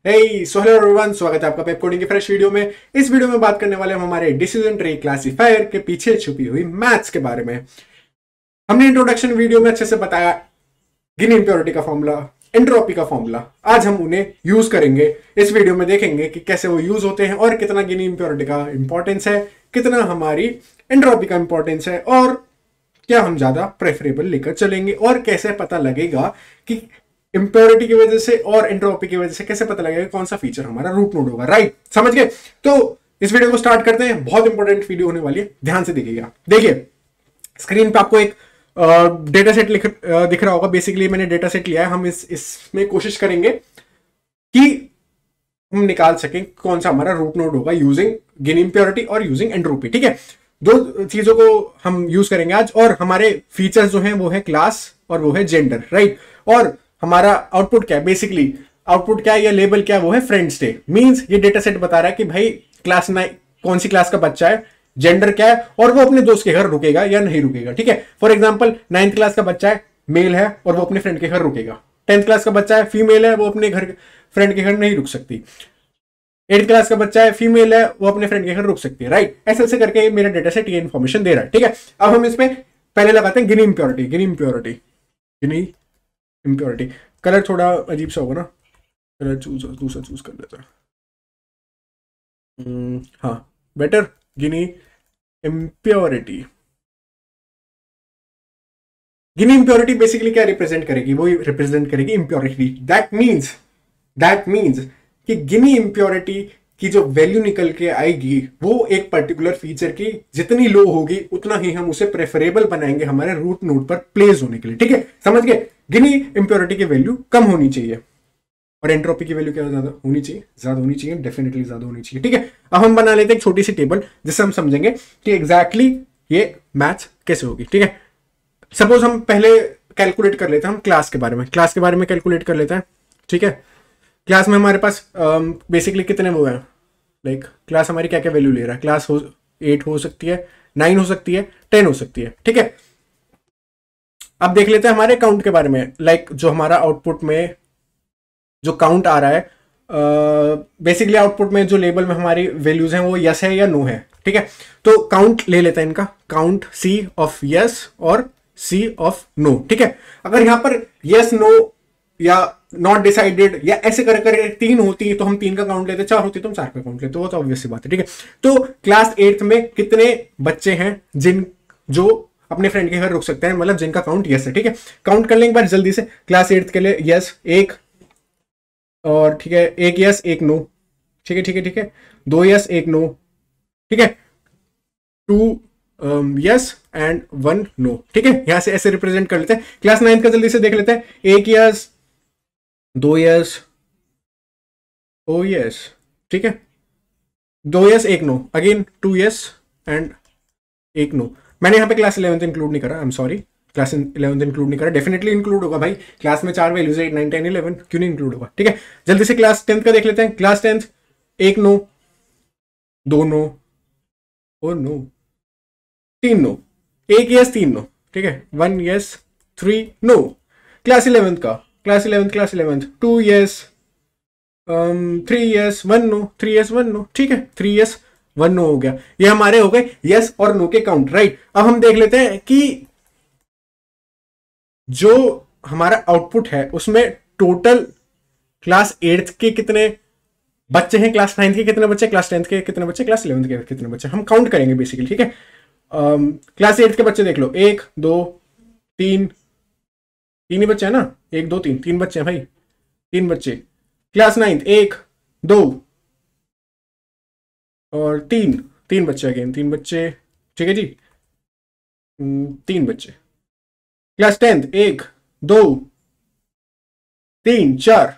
So hello everyone, स्वागत है आपका पेप कोडिंग की फ्रेश वीडियो में। इस वीडियो में बात करने वाले हम हमारे डिसीजन ट्री क्लासिफायर के पीछे छुपी हुई मैथ्स के बारे में। हमने इंट्रोडक्शन वीडियो में अच्छे से बताया गिनी इंप्योरिटी का फॉर्मूला, एंट्रोपी का फॉर्मूला। आज हम उन्हें यूज करेंगे। इस वीडियो में देखेंगे कि कैसे वो यूज होते हैं और कितना गिनी इंप्योरिटी का इंपॉर्टेंस है, कितना हमारी एंट्रोपी का इंपॉर्टेंस है और क्या हम ज्यादा प्रेफरेबल लेकर चलेंगे और कैसे पता लगेगा कि इंप्योरिटी की वजह से और एंट्रोपी की वजह से कैसे पता लगेगा कौन सा फीचर हमारा रूट नोड होगा। राइट, समझ गए? तो इस वीडियो को स्टार्ट करते हैं। बहुत इंपॉर्टेंट वीडियो होने वाली है, ध्यान से देखिएगा। देखिए स्क्रीन पे आपको एक डेटा सेट दिख रहा होगा। बेसिकली मैंने डेटा सेट लिया है। हम इसमें कोशिश करेंगे कि हम निकाल सकें कौन सा हमारा रूट नोड होगा यूजिंग गिनी इंप्योरिटी और यूजिंग एंट्रोपी। ठीक है, दो चीजों को हम यूज करेंगे आज। और हमारे फीचर्स जो हैं वो है क्लास और वो है जेंडर। राइट, और हमारा आउटपुट क्या है? बेसिकली आउटपुट क्या है या लेबल क्या है? वो है फ्रेंड्स डे। मींस ये डेटा सेट बता रहा है कि भाई क्लास 9 कौन सी क्लास का बच्चा है, जेंडर क्या है और वो अपने दोस्त के घर रुकेगा या नहीं रुकेगा। ठीक है, फॉर एग्जांपल 9th क्लास का बच्चा है, मेल है और वो अपने फ्रेंड के घर रुकेगा। 10th क्लास का बच्चा है, फीमेल है, वो अपने घर फ्रेंड के घर नहीं रुक सकती। 8th क्लास का बच्चा है, फीमेल है, वो अपने फ्रेंड के घर रुक सकती है। राइट, ऐसे करके मेरा डेटा सेट ये इन्फॉर्मेशन दे रहा है। ठीक है, अब हम इसमें पहले लगाते हैं गिनी इंप्योरिटी। कलर थोड़ा अजीब सा होगा ना, कलर दूसरा चूज कर लेता है। हाँ, बेटर। गिनी इंप्योरिटी बेसिकली क्या रिप्रेजेंट करेगी? वो रिप्रेजेंट करेगी इंप्योरिटी। दैट मीन्स कि गिनी इंप्योरिटी की जो वैल्यू निकल के आएगी वो एक पर्टिकुलर फीचर की जितनी लो होगी उतना ही हम उसे प्रेफरेबल बनाएंगे हमारे रूट नोड पर प्लेस होने के लिए। ठीक है, समझ गए? गिनी इंप्योरिटी की वैल्यू कम होनी चाहिए और एंट्रोपी की वैल्यू क्या ज्यादा होनी चाहिए, डेफिनेटली ज्यादा होनी चाहिए। ठीक है, अब हम बना लेते हैं एक छोटी सी टेबल जिससे हम समझेंगे कि एग्जैक्टली ये मैथ कैसे होगी। ठीक है, सपोज हम पहले कैलकुलेट कर लेते हैं, हम क्लास के बारे में कैलकुलेट कर लेते हैं। ठीक है, क्लास में हमारे पास बेसिकली कितने वो हैं, लाइक क्लास हमारी क्या क्या वैल्यू ले रहा है। क्लास 8 हो सकती है, 9 हो सकती है, 10 हो सकती है। ठीक है, अब देख लेते हैं हमारे काउंट के बारे में। लाइक जो हमारा आउटपुट में जो काउंट आ रहा है, बेसिकली आउटपुट में जो लेबल में हमारी वैल्यूज हैं वो यस है या नो है। ठीक है, तो काउंट ले लेते हैं इनका, काउंट सी ऑफ यस और सी ऑफ नो। ठीक है, अगर यहां पर यस नो या नॉट डिसाइडेड या ऐसे कर 3 होती तो हम 3 का काउंट लेते, 4 होती तो हम 4 का काउंट लेते। वो तो ऑब्वियस सी बात है। ठीक है, तो क्लास 8th में कितने बच्चे हैं जो अपने फ्रेंड के घर रुक सकते हैं, मतलब जिनका काउंट यस है। ठीक है, काउंट कर लें एक बार जल्दी से। क्लास 8th के लिए यस 1 और ठीक है, 1 यस 1 नो। ठीक है, 2 यस 1 नो। ठीक है, 2 यस एंड 1 नो। ठीक है, यहां से ऐसे रिप्रेजेंट कर लेते हैं। क्लास 9 का जल्दी से देख लेते हैं। 1 यस 2 यस ओ यस। ठीक है, 2 yes 1 no, again 2 yes and 1 no. मैंने यहाँ पे क्लास 11th इंक्लूड नहीं करा, I am sorry, class 11th include नहीं करा। डेफिनेटली इंक्लूड होगा भाई, क्लास में 4 वैल्यूज है, 8 9 10 11, क्यों नहीं इंक्लूड होगा। ठीक है, जल्दी से क्लास 10th का देख लेते हैं। Class 10th 1 no, 2 no, oh no, 3 no, 1 yes 3 no. ठीक है, 1 यस 3 नो। क्लास 11th का, class 11th 2 yes 3 yes 1 no, 3 yes 1 no. ठीक है, 3 यस 1 नो हो गया। ये हमारे हो गए यस और नो के काउंट। राइट, अब हम देख लेते हैं कि जो हमारा आउटपुट है उसमें टोटल क्लास 8th के कितने बच्चे हैं, क्लास 9th के कितने बच्चे, क्लास 10th के कितने बच्चे, क्लास 11th के कितने बच्चे, हम काउंट करेंगे बेसिकली। ठीक है, क्लास 8th के बच्चे देख लो, 1 2 3 ही बच्चे हैं ना, 1 2 3 बच्चे हैं भाई, 3 बच्चे। क्लास 9th 1 2 और 3 बच्चे, अगेन 3 बच्चे। ठीक है जी, 3 बच्चे। Class 10th 1 2 3 4,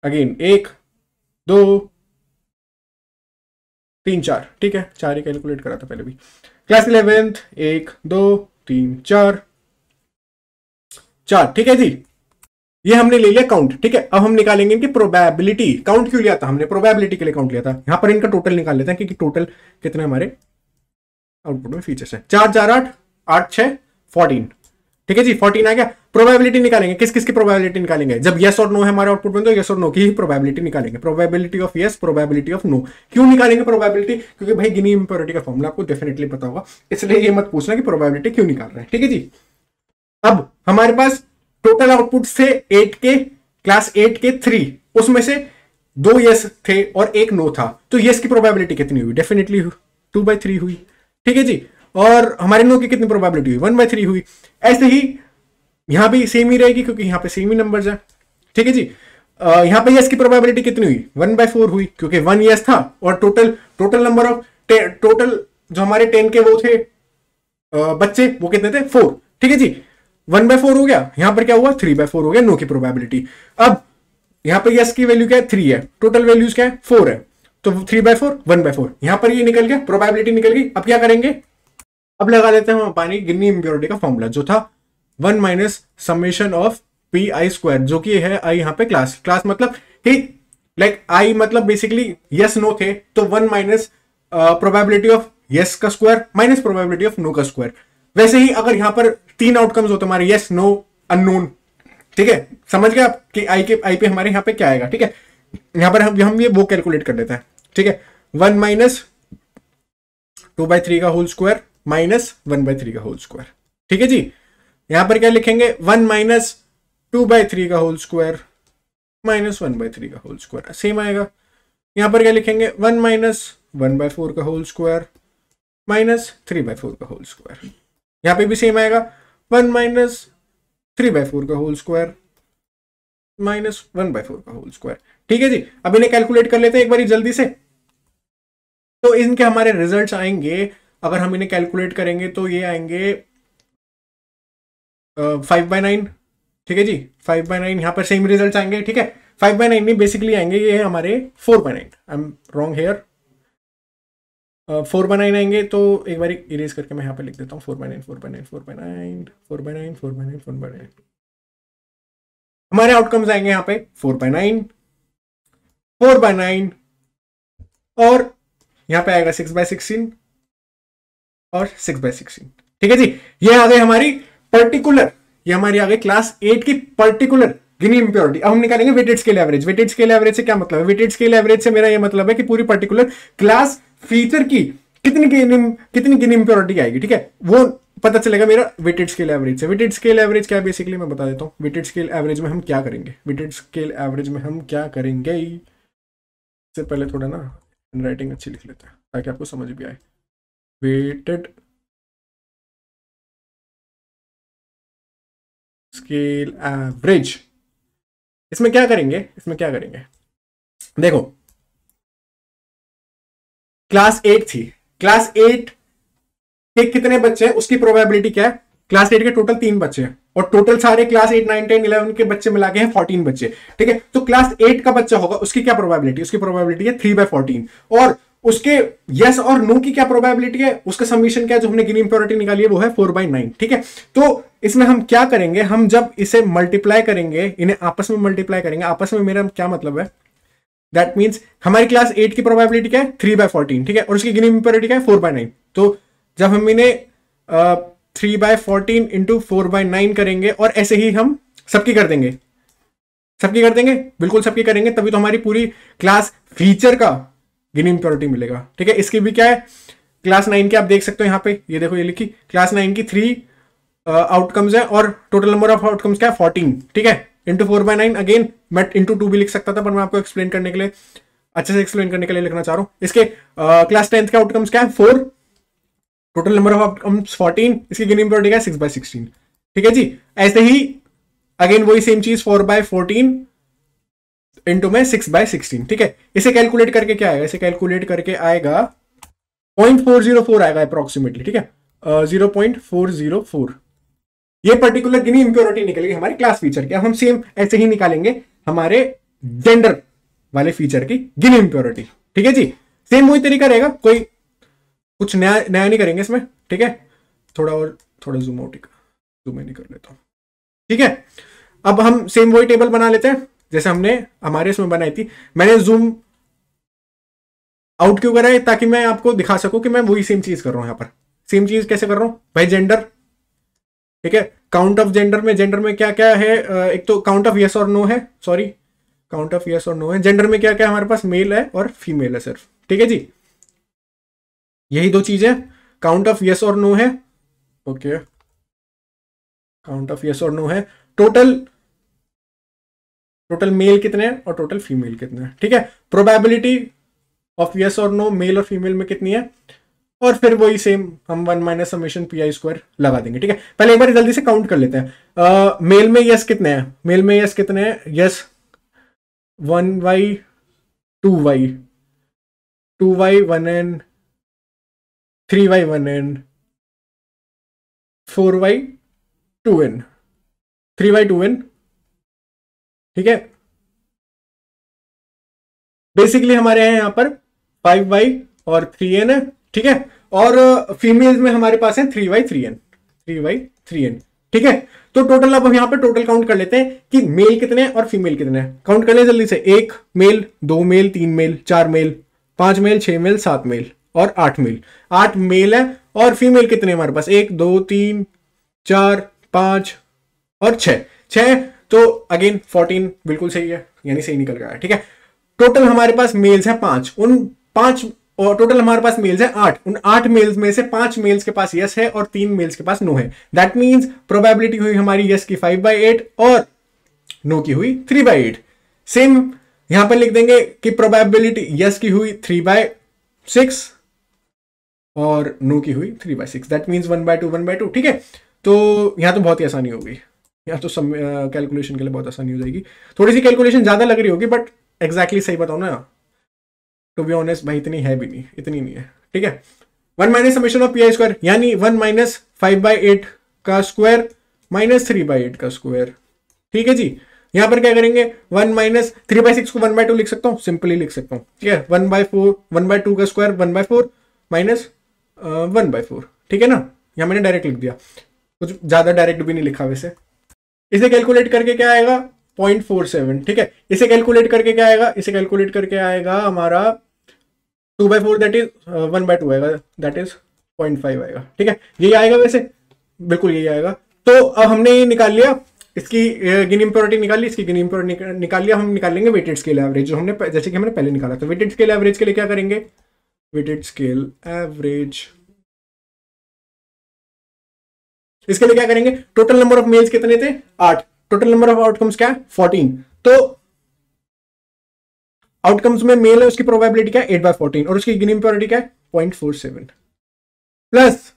again 1 2 3 4। ठीक है, 4 ही कैलकुलेट करा था पहले भी। Class 11th 1 2 3 4। ठीक है जी, ये हमने ले लिया काउंट। ठीक है, अब हम निकालेंगे इनकी प्रोबेबिलिटी। काउंट क्यों लिया था हमने? प्रोबेबिलिटी के लिए काउंट लिया था। यहां पर इनका टोटल निकाल लेते हैं कि टोटल कितने हमारे आउटपुट में फीचर्स हैं। 4 4 8 8 6 14। ठीक है जी, 14 आ गया। प्रोबेबिलिटी निकालेंगे, किस किस की प्रोबेबिलिटी निकालेंगे, जब यस और नो है हमारे आउटपुट में तो यस और नो की ही प्रोबेबिलिटी निकालेंगे। Probability of yes, probability of no. क्यों निकालेंगे प्रोबेबिलिटी, क्योंकि भाई गिनी इंप्योरिटी का फॉर्मूला आपको डेफिनेटली पता होगा, इसलिए ये मत पूछना कि प्रोबेबिलिटी क्यों निकाल रहे हैं। ठीक है जी, अब हमारे पास टोटल आउटपुट थे 8 के, क्लास 8 के 3, उसमें से 2 यस थे और 1 नो था, तो यस की प्रोबेबिलिटी कितनी हुई, डेफिनेटली 2/3 हुई। ठीक है जी, और हमारे नो की कितनी प्रोबेबिलिटी हुई, 1/3 हुई। ऐसे ही यहां भी सेम ही रहेगी क्योंकि यहां पे सेम ही नंबर्स है। ठीक है जी, यहां पे यस की प्रोबेबिलिटी कितनी हुई, 1/4 हुई, क्योंकि 1 यस था और टोटल नंबर ऑफ टोटल जो हमारे 10 के वो थे बच्चे, वो कितने थे, 4। ठीक है जी, 1/4 हो गया, यहां पर क्या हुआ, 3/4 हो गया नो की प्रोबेबिलिटी। अब यहां पर यस की वैल्यू क्या है, 3 है, टोटल वैल्यूज क्या है, 4 है, तो 3/4 1/4, यहां पर ये निकल गया, प्रोबेबिलिटी निकल गई। अब क्या करेंगे, अब लगा लेते हैं हम पानी गिनी इंप्योरिटी का फॉर्मूला, जो था 1 minus summation of P I square, जो कि है आई यहाँ पे क्लास मतलब कि लाइक आई मतलब बेसिकली यस नो थे, तो 1 माइनस प्रोबेबिलिटी ऑफ यस का square minus probability of no का स्क्वायर। वैसे ही अगर यहां पर 3 आउटकम्स होते हमारे, यस नो अननोन, ठीक है, समझ गए आप कि आई पे हमारे यहाँ पे क्या आएगा। ठीक है, यहां पर हम ये वो कैलकुलेट कर लेते हैं। ठीक है, 1 माइनस 2/3 का होल स्क्वायर माइनस 1/3 का होल स्क्वायर। ठीक है जी, यहां पर क्या लिखेंगे, 1 माइनस 2/3 का होल स्क्वायर माइनस 1/3 का होल स्क्वायर, सेम आएगा। यहां पर क्या लिखेंगे, 1 माइनस 1/4 का होल स्क्वायर माइनस 3/4 का होल स्क्वायर, यहां पे भी सेम आएगा, 1 माइनस 3/4 का होल स्क्वायर माइनस 1/4 का होल स्क्वायर। ठीक है जी, अब इन्हें कैलकुलेट कर लेते हैं एक बार जल्दी से। तो इनके हमारे रिजल्ट्स आएंगे, अगर हम इन्हें कैलकुलेट करेंगे तो ये आएंगे 5/9। ठीक है जी, 5/9, यहां पर सेम रिजल्ट आएंगे। ठीक है, 5/9 नहीं, बेसिकली आएंगे ये हमारे 4/9, आई एम रॉन्ग हेयर, 4/9 आएंगे। तो एक बार इरेज करके मैं यहाँ पे लिख देता हूँ, 4/9 4/9 4/9 4/9 4/9 4/9, हमारे आउटकम्स आएंगे यहाँ पे 4/9 4/9 और यहाँ पे आएगा 6/16 और 6/16। ठीक है जी, ये आ गई हमारी पर्टिकुलर, ये हमारी आ गई क्लास 8 की पर्टिकुलर गिनी इंप्योरिटी। अब हम निकालेंगे weighted scale average. Weighted scale average से क्या मतलब है, वेटेड स्केल एवरेज से मेरा ये मतलब है कि पूरी पर्टिकुलर क्लास फीचर की कितनी गिनी इंप्योरिटी आएगी। ठीक है, वो पता चलेगा मेरा वेटेड स्केल एवरेज से। वेटेड स्केल एवरेज क्या है, बेसिकली मैं बता देता हूँ। वेटेड स्केल एवरेज में हम क्या करेंगे, वेटेड स्केल एवरेज में हम क्या करेंगे, इससे पहले थोड़ा ना राइटिंग अच्छी लिख लेते हैं ताकि आपको समझ भी आए। वेटेड स्केल एवरेज, इसमें क्या करेंगे, देखो क्लास 8 थी, क्लास 8 के कितने बच्चे हैं उसकी प्रोबेबिलिटी क्या है, क्लास 8 के टोटल 3 बच्चे हैं और टोटल सारे क्लास 8 9 10 11 के बच्चे मिला के हैं 14 बच्चे। ठीक है, तो क्लास 8 का बच्चा होगा, उसकी क्या प्रोबेबिलिटी, उसकी प्रोबेबिलिटी है 3/14 और उसके यस और नो की क्या प्रोबेबिलिटी है, उसका समीशन क्या है, जो हमने गिनी इंप्योरिटी निकाली है वो है 4/9। ठीक है, तो इसमें हम क्या करेंगे, हम जब इसे मल्टीप्लाई करेंगे, इन्हें आपस में मल्टीप्लाई करेंगे, आपस में मेरा क्या मतलब है, दैट मींस हमारी क्लास 8 की प्रोबेबिलिटी क्या है 3/14। ठीक है, और उसकी गिनी इंप्योरिटी क्या है 4/9। तो जब हम इन्हें 3/14 इंटू 4/9 करेंगे और ऐसे ही हम सबकी कर देंगे, बिल्कुल सबकी करेंगे, तभी तो हमारी पूरी क्लास फीचर का गिनी इंप्योरिटी मिलेगा। ठीक है, इसकी भी क्या है, क्लास 9 के आप देख सकते हो यहाँ पे, ये देखो ये लिखी, क्लास 9 की 3 आउटकम्स है और टोटल नंबर ऑफ आउटकम्स क्या है 14। ठीक है, इंटू 4/9, अगेन मैं इंटू 2 भी लिख सकता था, पर मैं आपको एक्सप्लेन करने के लिए, अच्छे से एक्सप्लेन करने के लिए लिखना चाह रहा हूं। इसके क्लास 10 के आउटकम्स क्या है 4, टोटल नंबर ऑफ आउटकम्स 14, इसकी गिनी इंप्योरिटी क्या है 6/16। ठीक है जी, ऐसे ही अगेन वही सेम चीज 4/14 इंटू में 6/16। ठीक है, इसे कैलकुलेट करके क्या आएगा, इसे कैलकुलेट करके आएगा 0.404 आएगा अप्रोक्सीमेटली। ठीक है, 0.404 ये पर्टिकुलर गिनी इंप्योरिटी निकलेगी हमारी क्लास फीचर की। अब हम सेम ऐसे ही निकालेंगे हमारे जेंडर वाले फीचर की गिनी इंप्योरिटी। ठीक है जी, सेम वही तरीका रहेगा, कोई कुछ नया नहीं करेंगे इसमें। ठीक है, थोड़ा जूम आउट जूम इन कर लेता हूं। ठीक है, अब हम सेम वही टेबल बना लेते हैं जैसे हमने हमारे इसमें बनाई थी। मैंने जूम आउट क्यों करा है, ताकि मैं आपको दिखा सकूं कि मैं वही सेम चीज कर रहा हूं। यहां पर सेम चीज कैसे कर रहा हूं भाई, जेंडर, ठीक है, काउंट ऑफ जेंडर में क्या क्या है, एक तो काउंट ऑफ यस और नो है, सॉरी काउंट ऑफ यस और नो है। जेंडर में क्या क्या हमारे पास मेल है और फीमेल है सिर्फ, ठीक है जी, यही दो चीजें, काउंट ऑफ यस और नो है, ओके काउंट ऑफ यस और नो है, टोटल मेल कितने हैं और टोटल फीमेल कितने हैं, ठीक है। प्रोबेबिलिटी ऑफ यस और नो मेल और फीमेल में कितनी है, और फिर वही सेम हम 1 minus summation P I square लगा देंगे, ठीक है। पहले एक बार जल्दी से काउंट कर लेते हैं। मेल में यस कितने हैं, मेल में यस कितने हैं, yes 1y 2y 2y 1n 3y 1n 4y 2n 3y 2n, ठीक है। बेसिकली हमारे यहाँ यहां पर 5y और 3n है, ठीक है। और फीमेल्स में हमारे पास है 3y 3n 3y 3n, ठीक है। तो टोटल अब हम यहाँ पर टोटल काउंट कर लेते हैं कि मेल कितने हैं और फीमेल कितने हैं। काउंट कर ले जल्दी से, 1 male 2 male 3 male 4 male 5 male 6 male 7 male और 8 मेल। 8 मेल है और फीमेल कितने हमारे पास, 1 2 3 4 5 और 6। तो अगेन 14 बिल्कुल सही है, यानी सही निकल गया है, ठीक है। टोटल हमारे पास मेल्स है 5, उन 5 और टोटल हमारे पास मेल्स है 8, उन 8 मेल्स में से 5 मेल्स के पास यस है और 3 मेल्स के पास नो है। दैट मींस प्रोबेबिलिटी हुई हमारी यस की 5/8 और नो की हुई 3/8। सेम यहां पर लिख देंगे कि प्रोबेबिलिटी यस की हुई 3/6 और नो की हुई 3/6। दैट मींस 1/2 1/2, ठीक है। तो यहां तो बहुत ही आसानी होगी, यहाँ तो कैलकुलेशन के लिए बहुत आसानी हो जाएगी। थोड़ी सी कैलकुलेशन ज्यादा लग रही होगी बट एग्जैक्टली सही बताओ ना, टू बी ऑनेस्ट भाई इतनी है भी नहीं, इतनी नहीं है, ठीक है। 1 minus summation of P I square यानी 1 माइनस 5/8 का स्क्वायर माइनस 3/8 का स्क्वायर, ठीक है जी। यहां पर क्या करेंगे, 1 माइनस 3/6 को 1/2 लिख सकता हूँ, सिंपली लिख सकता हूँ, ठीक है। 1/4 1/2 का स्क्वायर 1/4 माइनस 1/4, ठीक है ना। यहां मैंने डायरेक्ट लिख दिया, कुछ ज्यादा डायरेक्ट भी नहीं लिखा वैसे। इसे कैलकुलेट करके क्या आएगा 0.47, ठीक है। इसे कैलकुलेट करके क्या आएगा, इसे कैलकुलेट करके आएगा हमारा 2/4 दैट इज 1/2 आएगा, दैट इज 0.5 आएगा, ठीक है। यही आएगा वैसे, बिल्कुल यही आएगा। तो अब हमने ये निकाल लिया, इसकी गिनी इंप्योरिटी निकाल ली, इसकी गिनी इंप्योरिटी निकाल लिया। हम निकालेंगे वेटेड स्केल एवरेज, जो हमने जैसे कि हमने पहले निकाला था। वेटेड स्केल एवरेज के लिए क्या करेंगे, वेटेड स्केल एवरेज इसके लिए क्या करेंगे, टोटल नंबर ऑफ मेल्स कितने थे 8, टोटल नंबर ऑफ आउटकम्स क्या है 14। तो आउटकम्स में मेल है उसकी प्रोबेबिलिटी क्या है 8/14 और उसकी गिनी इंप्योरिटी क्या है 0.47 प्लस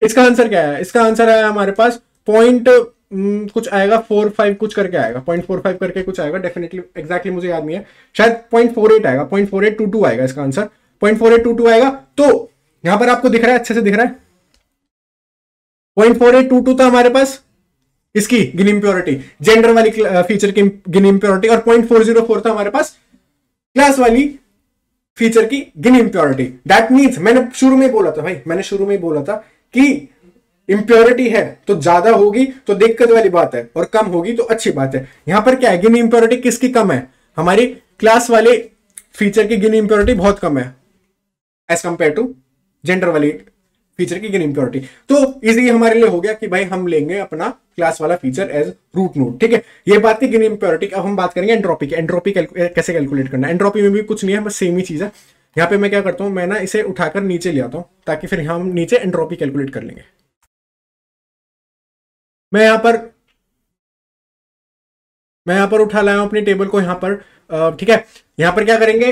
इसका आंसर क्या है, इसका आंसर है हमारे पास पॉइंट कुछ आएगा 45 कुछ करके आएगा, 0.45 करके कुछ आएगा, डेफिनेटली एग्जैक्टली मुझे याद नहीं है, शायद 0.48 आएगा, 0.4822 आएगा इसका आंसर, 0.4822 आएगा। तो यहां पर आपको दिख रहा है, अच्छे से दिख रहा है 0.4822 था हमारे पास इसकी गिनी इंप्योरिटी, जेंडर वाली फीचर की गिनी इंप्योरिटी, और 0.404 था हमारे पास क्लास वाली फीचर की गिनी इंप्योरिटी। दैट मींस मैंने शुरू में बोला था भाई, मैंने शुरू में बोला था कि इंप्योरिटी है तो ज्यादा होगी तो दिक्कत वाली बात है और कम होगी तो अच्छी बात है। यहां पर क्या है, गिनी इंप्योरिटी किसकी कम है, हमारी क्लास वाले फीचर की गिनी इंप्योरिटी बहुत कम है एज कंपेयर टू जेंडर वाली फीचर की गिनी इंप्योरिटी। तो इजी हमारे लिए हो गया कि भाई हम लेंगे अपना क्लास वाला फीचर एज रूट नोड, ठीक है। ये बात थी गिनी इंप्योरिटी। अब हम बात करेंगे एंट्रोपी की। एंट्रोपी कैसे कैलकुलेट करना है, एंट्रोपी में भी कुछ नहीं है, बस सेम ही चीज है। यहां पे मैं क्या करता हूं, मैं ना इसे उठाकर नीचे ले आता हूं ताकि फिर हम नीचे एंट्रोपी कैलकुलेट कर लेंगे। मैं यहां पर उठा लाया हूं अपनी टेबल को यहां पर, ठीक है। यहां पर क्या करेंगे,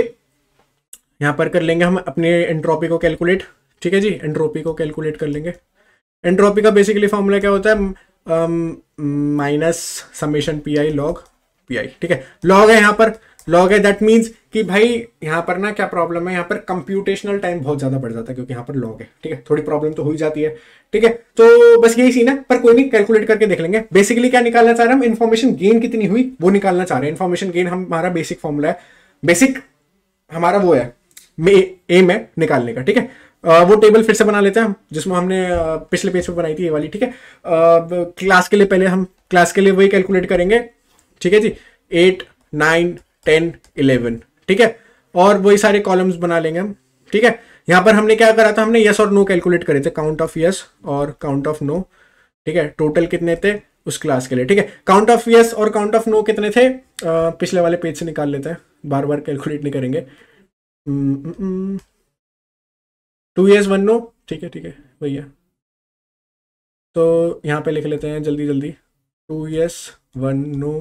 यहां पर कर लेंगे हम अपने एंट्रोपी को कैलकुलेट, ठीक है जी। एंट्रोपी को कैलकुलेट कर लेंगे। एंट्रोपी का बेसिकली फॉर्मूला क्या होता है, minus summation P I log P I, ठीक है। लॉग है यहाँ पर, लॉग है, दैट मीन्स कि भाई यहाँ पर ना क्या प्रॉब्लम है, यहाँ पर कंप्यूटेशनल टाइम बहुत ज्यादा बढ़ जाता है क्योंकि यहाँ पर लॉग है, ठीक है। थोड़ी प्रॉब्लम तो हो ही जाती है, ठीक है। तो बस यही सीन है, पर कोई नहीं, कैलकुलेट करके देख लेंगे। बेसिकली क्या निकालना चाह रहे हैं हम, इन्फॉर्मेशन गेन कितनी हुई वो निकालना चाह रहे हैं। इन्फॉर्मेशन गेन हमारा बेसिक फॉर्मूला है, बेसिक हमारा वो है, एम है निकालने का, ठीक है। वो टेबल फिर से बना लेते हैं हम जिसमें हमने पिछले पेज पे बनाई थी ये वाली, ठीक है। क्लास के लिए पहले हम क्लास के लिए वही कैलकुलेट करेंगे, ठीक है जी। 8 9 10 11, ठीक है। और वही सारे कॉलम्स बना लेंगे हम, ठीक है। यहाँ पर हमने क्या करा था, हमने यस और नो कैलकुलेट करे थे, काउंट ऑफ यस और काउंट ऑफ नो, ठीक है। टोटल कितने थे उस क्लास के लिए, ठीक है। काउंट ऑफ यस और काउंट ऑफ नो कितने थे, पिछले वाले पेज से निकाल लेते हैं, बार बार कैलकुलेट नहीं करेंगे। 2 यस 1 नो, ठीक है भैया। तो यहाँ पे लिख लेते हैं जल्दी जल्दी, 2 yes 1 no,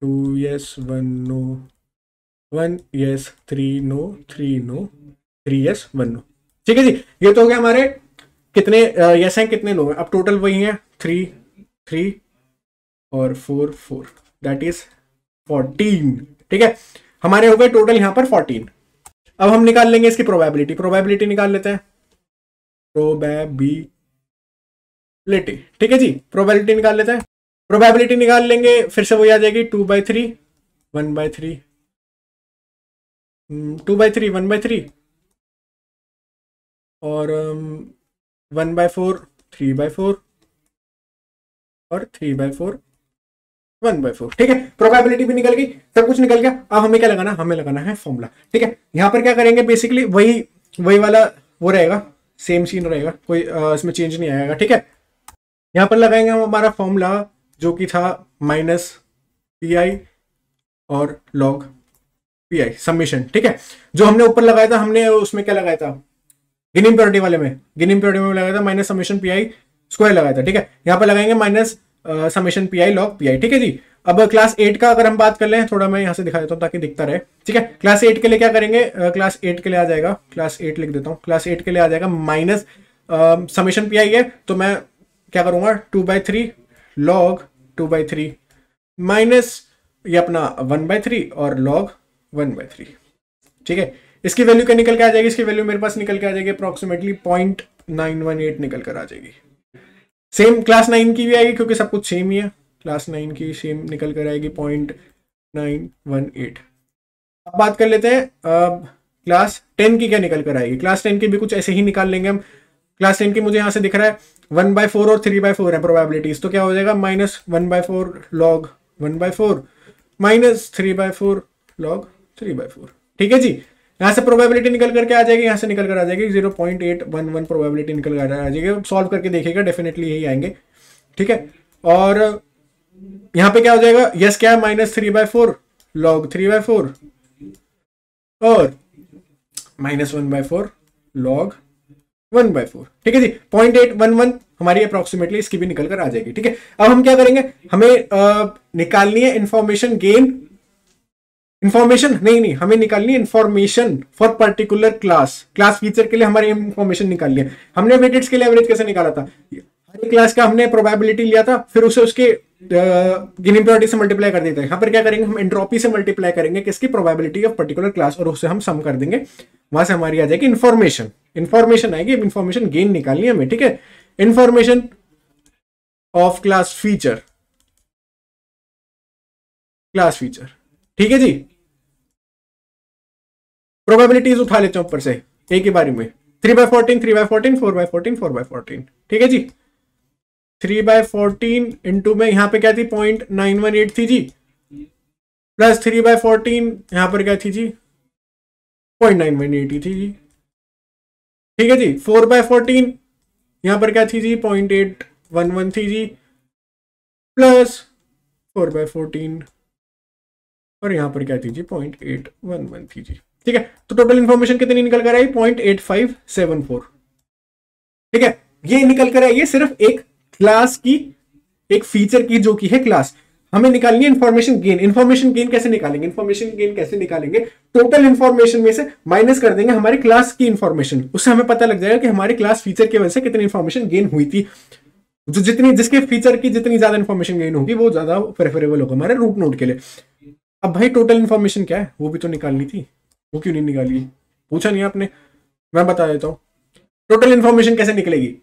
2 yes 1 no, 1 yes 3 no, 3 no, 3 yes 1 no, ठीक है जी। ये तो हो गया हमारे कितने यस हैं कितने नो हैं। अब टोटल वही है 3 3 और 4 4, दैट इज 14, ठीक है। हमारे हो गए टोटल यहाँ पर 14। अब हम निकाल लेंगे इसकी प्रोबेबिलिटी निकाल लेते हैं, प्रोबेबिलिटी, ठीक है जी। प्रोबेबिलिटी निकाल लेते हैं, प्रोबेबिलिटी निकाल लेंगे, फिर से वही आ जाएगी 2/3 1/3, 2/3 1/3 और 1/4 3/4 और 3/4 1/4, ठीक है। प्रोबेबिलिटी भी निकल गई, सब कुछ निकल गया। अब हमें क्या लगाना, हमें लगाना है फॉर्मूला, ठीक है। यहाँ पर क्या करेंगे, बेसिकली वही वाला वो रहेगा, सेम सीन रहेगा, कोई इसमें चेंज नहीं आएगा, ठीक है। यहाँ पर लगाएंगे हम हमारा फॉर्मूला जो कि था -pi और log pi समीशन, ठीक है। जो हमने ऊपर लगाया था, हमने उसमें क्या लगाया था, गिनी इम्प्योरिटी वाले में, लगाया था माइनस समीशन pi स्क्वायर लगाया था, ठीक है। यहाँ पर लगाएंगे minus summation pi log pi, ठीक है जी। अब क्लास 8 का अगर हम बात कर लें, थोड़ा मैं यहाँ से दिखा देता हूँ ताकि दिखता रहे, ठीक है। क्लास 8 के लिए क्या करेंगे, क्लास 8 के लिए आ जाएगा, क्लास 8 लिख देता हूँ, क्लास 8 के लिए आ जाएगा माइनस समीशन pi है, तो मैं क्या करूंगा 2/3 log 2/3 माइनस ये अपना 1/3 और log 1/3, ठीक है। इसकी वैल्यू क्या निकल के आ जाएगी, इसकी वैल्यू मेरे पास निकल के आ जाएगी अप्रोक्सीमेटली 0.918 निकल कर आ जाएगी। सेम क्लास 9 की भी आएगी क्योंकि सब कुछ सेम ही है, क्लास 9 की सेम निकल कर आएगी 0.918। अब बात कर लेते हैं क्लास 10 की क्या निकल कर आएगी। क्लास 10 की भी कुछ ऐसे ही निकाल लेंगे हम। क्लास 10 की मुझे यहाँ से दिख रहा है 1/4 और 3/4 है प्रोबेबिलिटीज, तो क्या हो जाएगा -1/4 log 1/4 माइनस 3/4 log 3/4, ठीक है जी। यहाँ से प्रोबेबिलिटी निकल करके आ जाएगी, यहाँ से निकल कर आ जाएगी 0.811 प्रोबेबिलिटी निकल कर आ जाएगी। सॉल्व करके देखिएगा, डेफिनेटली यही आएंगे, ठीक है। और यहाँ पे क्या हो जाएगा, यस क्या है -3/4 log 3/4 और -1/4 log 1/4, ठीक है जी। 0.811 हमारी अप्रोक्सीमेटली इसकी भी निकल कर आ जाएगी, ठीक है। अब हम क्या करेंगे, हमें निकालनी है इंफॉर्मेशन गेन, इंफॉर्मेशन नहीं हमें निकालनी है information for particular class feature के लिए हमारी इंफॉर्मेशन निकालनी है। हमने वेटेड्स के लिए एवरेज कैसे निकाला था, हर एक क्लास का हमने प्रोबेबिलिटी लिया था, फिर उसे उसके गिनी इम्प्योरिटी से मल्टीप्लाई कर देते हैं। यहाँ पर क्या करेंगे, हम एंट्रोपी से मल्टीप्लाई करेंगे किसकी, प्रोबेबिलिटी ऑफ पर्टिकुलर क्लास, और उससे हम सम कर देंगे, वहां से हमारी आ जाएगी इंफॉर्मेशन आएगी। इंफॉर्मेशन गेन निकालनी है हमें, ठीक है। इंफॉर्मेशन ऑफ क्लास फीचर, ठीक है जी। प्रोबेबिलिटीज उठा लेते हैं ऊपर से एक ही बारी में, 3/14 3/14 4/14 4/14, ठीक है जी। 3/14 इंटू में यहाँ पे क्या थी 0.918 थी जी, प्लस 3/14 यहाँ पर क्या थी जी 0.918 थी जी, ठीक है जी। 4/14 यहाँ पर क्या थी जी 0.811 थी जी, प्लस 4/14 और यहाँ पर क्या थी जी 0.811 थी जी, ठीक है। तो टोटल इंफॉर्मेशन कितनी निकल कर आई 0.8574, ठीक है। ये निकल कर आई है सिर्फ एक क्लास की, एक फीचर की जो की है क्लास। हमें निकालनी है इंफॉर्मेशन गेन कैसे निकालेंगे, टोटल इंफॉर्मेशन में से माइनस कर देंगे हमारी क्लास की इंफॉर्मेशन, उससे हमें पता लग जाएगा कि हमारी क्लास फीचर की वजह से कितनी इंफॉर्मेशन गेन हुई थी। जिसके फीचर की जितनी ज्यादा इंफॉर्मेशन गेन होगी वो ज्यादा प्रेफरेबल होगा हमारे रूट नोड के लिए। अब भाई टोटल इंफॉर्मेशन क्या है वो भी तो निकालनी थी, वो क्यों नहीं निकाली, पूछा नहीं आपने, मैं बता देता हूं। टोटल इंफॉर्मेशन कैसे निकलेगी,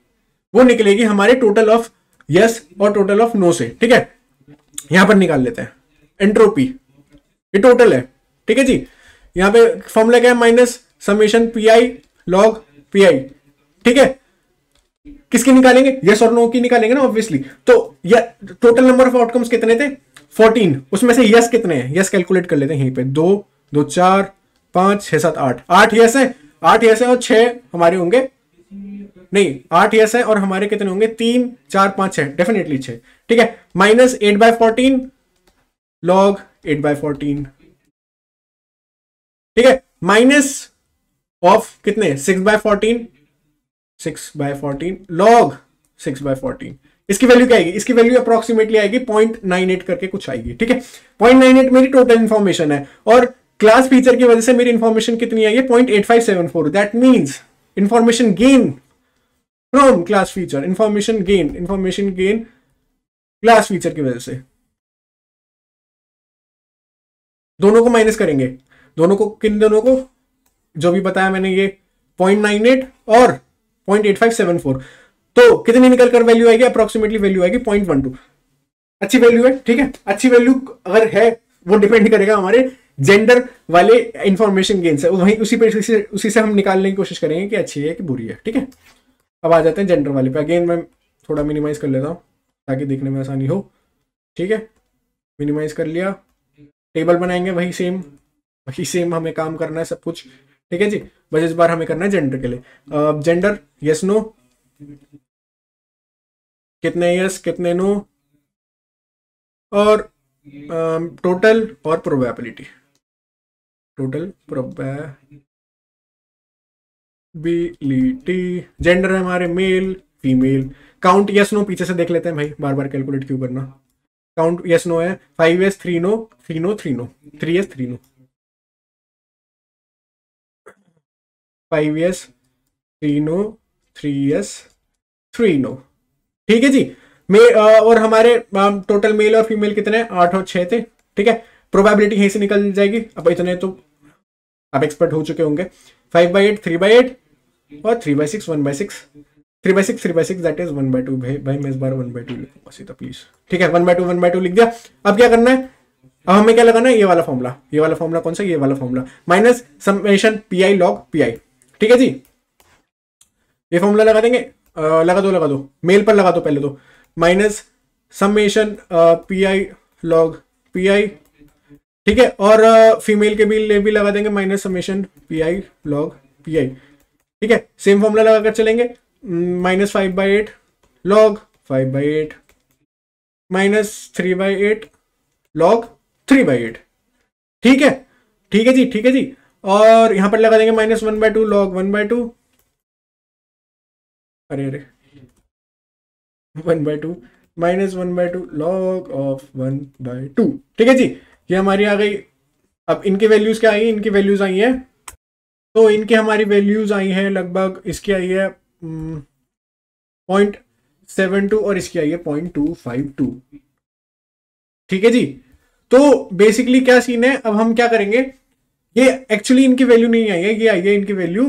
वो निकलेगी हमारे टोटल ऑफ यस और टोटल ऑफ नो से, ठीक है। यहां पर निकाल लेते हैं एंट्रोपी, ये टोटल है, ठीक है जी। यहां पे फॉर्मूला क्या है minus summation P log P, ठीक है। किसकी निकालेंगे, यस और नो की निकालेंगे ना ऑब्वियसली। तो टोटल नंबर ऑफ आउटकम्स कितने थे 14, उसमें से यस कितने हैं, यस कैलकुलेट कर लेते हैं यहीं पे 2 2 4 5 6 7 8, 8 यस है, 8 यस है और 6 हमारे होंगे, नहीं 8 यस है और हमारे कितने होंगे, 3 4 5 6, डेफिनेटली 6, ठीक है। माइनस 8/14 लॉग 8/14, ठीक है। माइनस ऑफ कितने 6/14, 6/14 लॉग 6/14, इसकी वैल्यू क्या आएगी, इसकी वैल्यू अप्रोक्सीमेटली आएगी 0.98 करके कुछ आएगी, ठीक है। 0.98 मेरी टोटल इंफॉर्मेशन है और क्लास फीचर की वजह से मेरी इंफॉर्मेशन कितनी आई है 0.8574, that means information gain from class feature, information gain class feature की वजह से। दोनों को माइनस करेंगे, दोनों को, किन दोनों को, जो भी बताया मैंने ये 0.98 और 0.8574, तो कितनी निकल कर वैल्यू आएगी, अप्रोक्सीमेटली वैल्यू आएगी 0.12। अच्छी वैल्यू है, ठीक है। अच्छी वैल्यू अगर है वो डिपेंड करेगा हमारे जेंडर वाले इंफॉर्मेशन गेन से, वहीं उसी से हम निकालने की कोशिश करेंगे कि अच्छी है कि बुरी है, ठीक है। अब आ जाते हैं जेंडर वाले पे। अगेन मैं थोड़ा मिनिमाइज कर लेता हूं ताकि देखने में आसानी हो, ठीक है। मिनिमाइज कर लिया, टेबल बनाएंगे, वही सेम हमें काम करना है सब कुछ, ठीक है जी। बस इस बार हमें करना है जेंडर के लिए। जेंडर यस नो, कितने यस कितने नो, और टोटल और प्रोबेबिलिटी, टोटल प्रोबेबिलिटी। जेंडर है हमारे male female. Count yes no पीछे से देख लेते हैं भाई, बार बार कैलकुलेट क्यों करना। काउंट यस नो है 5 yes 3 no 3 no 3 no 3 yes 3 no, 5 yes 3 no 3 yes 3 no, ठीक है जी। और हमारे टोटल मेल और फीमेल कितने, 8 और 6 थे, ठीक है। प्रोबेबिलिटी यहीं से निकल जाएगी, अब इतने तो आप एक्सपर्ट हो चुके होंगे। 5/8 3/8 और 3/6 1/6, 3/6 3/6 दैट इज 1/2। भाई मैं इस बार 1/2 लिखूंगा सीधा प्लीज, ठीक है। 1/2 लिख दिया। अब क्या करना है, अब हमें क्या लगाना है, ये वाला फॉर्मूला कौन सा, ये वाला formula, minus summation P log P, ठीक है जी। ये फॉर्मूला लगा देंगे, लगा दो मेल पर लगा दो पहले तो, minus summation P log P, ठीक है। और फीमेल के भी लगा देंगे, minus summation P log P, ठीक है। सेम फॉर्मूला लगाकर चलेंगे, माइनस 5/8 लॉग 5/8 माइनस 3/8 लॉग 3/8, ठीक है जी। और यहां पर लगा देंगे माइनस 1/2 लॉग 1/2, अरे 1/2 माइनस 1/2 लॉग ऑफ 1/2, ठीक है जी। ये हमारी आ गई। अब इनकी वैल्यूज क्या आई, इनकी वैल्यूज आई है, तो इनकी हमारी वैल्यूज आई है लगभग, इसकी आई है 0.72 और इसकी आई है 0.252, ठीक है जी। तो बेसिकली क्या सीन है, अब हम क्या करेंगे, ये एक्चुअली इनकी वैल्यू नहीं आई है, ये आई है इनकी वैल्यू,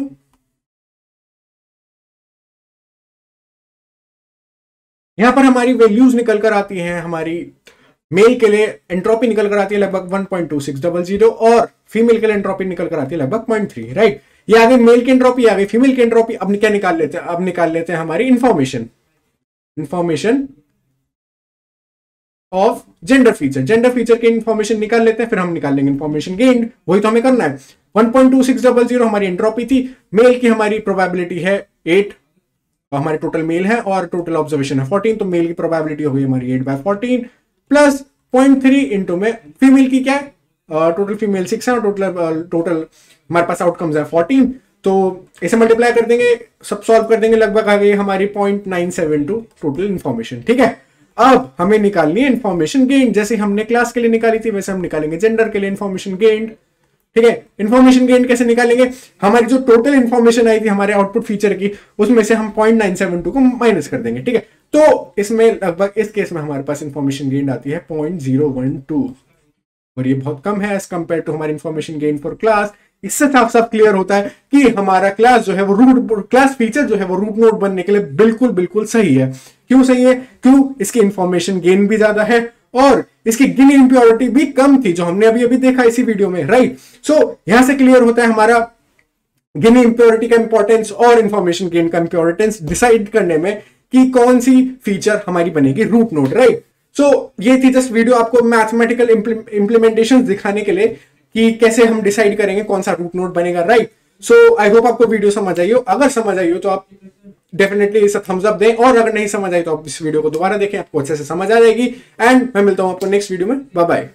यहां पर हमारी वैल्यूज निकल कर आती हैं। हमारी मेल के लिए एंट्रोपी निकल कर आती है लगभग 1.2600 और फीमेल के लिए एंट्रोपी निकल कर आती है लगभग 0.3, राइट। ये आ गई मेल की एंट्रोपी, आ गई फीमेल की एंट्रोपी। अब क्या निकाल लेते हैं, अब निकाल लेते हैं हमारी इंफॉर्मेशन ऑफ जेंडर फीचर की इंफॉर्मेशन निकाल लेते हैं, फिर हम निकाल लेंगे इंफॉर्मेशन गेन्ड, वही तो हमें करना है। 1.2600 हमारी एंट्रोपी थी, मेल की हमारी प्रोबेबिलिटी है 8, हमारे टोटल मेल है और टोटल ऑब्जर्वेशन है 14, तो मेल की प्रोबेबिलिटी हो गई हमारी 8/14 प्लस 0.3 इंटू में फीमेल की क्या है, टोटल फीमेल 6 है और टोटल हमारे पास आउटकम्स है 14, तो इसे मल्टीप्लाई कर देंगे, सब सॉल्व कर देंगे, लगभग आ गई हमारी 0.972 टोटल इंफॉर्मेशन, ठीक है। अब हमें निकालनी है इंफॉर्मेशन गेन, जैसे हमने क्लास के लिए निकाली थी वैसे हम निकालेंगे जेंडर के लिए इंफॉर्मेशन गेन, ठीक है। इंफॉर्मेशन गेन कैसे निकालेंगे, हमारी जो टोटल इंफॉर्मेशन आई थी हमारे आउटपुट फीचर की, उसमें से हम 0.972 को माइनस कर देंगे, ठीक है। तो इसमें लगभग इस केस में हमारे पास इंफॉर्मेशन गेन आती है 0.012 और ये बहुत कम है एज कंपेयर टू हमारी इंफॉर्मेशन गेन फॉर क्लास। इससे साफ साफ क्लियर होता है कि हमारा क्लास जो है वो क्लास फीचर जो है वो रूट नोड बनने के लिए बिल्कुल सही है। क्यों सही है, क्यों, इसकी इंफॉर्मेशन गेन भी ज्यादा है और इसकी गिनी इंप्योरिटी भी कम थी, जो हमने अभी देखा इसी वीडियो में, राइट। सो यहां से क्लियर होता है हमारा गिनी इंप्योरिटी का इंपॉर्टेंस और इंफॉर्मेशन गेन का इंपॉर्टेंस डिसाइड करने में कि कौन सी फीचर हमारी बनेगी रूट नोड, राइट। सो ये थी जस्ट वीडियो आपको मैथमेटिकल इंप्लीमेंटेशन दिखाने के लिए कि कैसे हम डिसाइड करेंगे कौन सा रूट नोड बनेगा, राइट। सो आई होप आपको वीडियो समझ आई हो। अगर समझ आई हो तो आप डेफिनेटली इसे थम्स अप दें, और अगर नहीं समझ आई तो आप इस वीडियो को दोबारा देखें, आपको अच्छे से समझ आ जाएगी। एंड मैं मिलता हूं आपको नेक्स्ट वीडियो में। Bye bye.